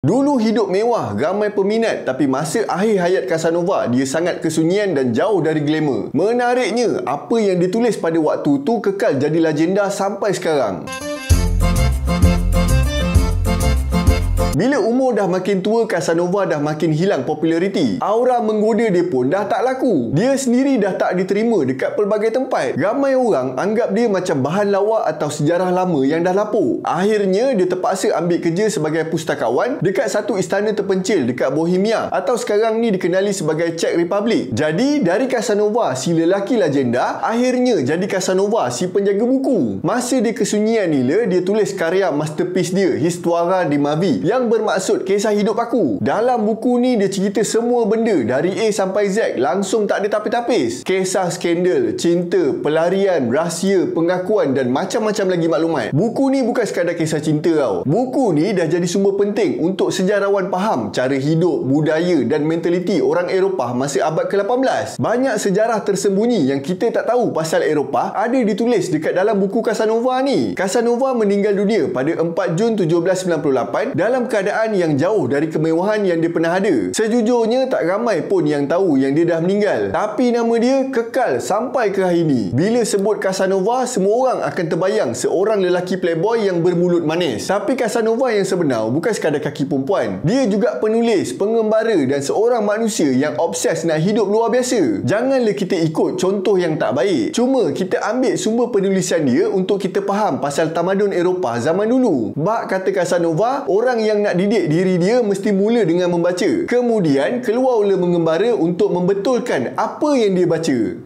Dulu hidup mewah, ramai peminat, tapi masa akhir hayat Casanova, dia sangat kesunyian dan jauh dari glamour. Menariknya, apa yang ditulis pada waktu tu kekal jadi legenda sampai sekarang. Bila umur dah makin tua, Casanova dah makin hilang populariti. Aura menggoda dia pun dah tak laku. Dia sendiri dah tak diterima dekat pelbagai tempat. Ramai orang anggap dia macam bahan lawak atau sejarah lama yang dah lapuk. Akhirnya, dia terpaksa ambil kerja sebagai pustakawan dekat satu istana terpencil dekat Bohemia atau sekarang ni dikenali sebagai Czech Republic. Jadi, dari Casanova, si lelaki legenda, akhirnya jadi Casanova, si penjaga buku. Masa dia kesunyian nila, dia tulis karya masterpiece dia, Histoire de ma vie, yang bermaksud kisah hidup aku. Dalam buku ni dia cerita semua benda dari A sampai Z, langsung tak ada tapis-tapis. Kisah skandal, cinta, pelarian, rahsia, pengakuan dan macam-macam lagi maklumat. Buku ni bukan sekadar kisah cinta tau. Buku ni dah jadi sumber penting untuk sejarawan faham cara hidup, budaya dan mentaliti orang Eropah masa abad ke-18. Banyak sejarah tersembunyi yang kita tak tahu pasal Eropah ada ditulis dekat dalam buku Casanova ni. Casanova meninggal dunia pada 4 Jun 1798 dalam keadaan yang jauh dari kemewahan yang dia pernah ada. Sejujurnya tak ramai pun yang tahu yang dia dah meninggal, tapi nama dia kekal sampai ke hari ini. Bila sebut Casanova, semua orang akan terbayang seorang lelaki playboy yang bermulut manis. Tapi Casanova yang sebenar bukan sekadar kaki perempuan. Dia juga penulis, pengembara dan seorang manusia yang obses nak hidup luar biasa. Janganlah kita ikut contoh yang tak baik. Cuma kita ambil sumber penulisan dia untuk kita faham pasal tamadun Eropah zaman dulu. Bak kata Casanova, orang yang nak didik diri dia mesti mula dengan membaca. Kemudian keluar oleh mengembara untuk membetulkan apa yang dia baca.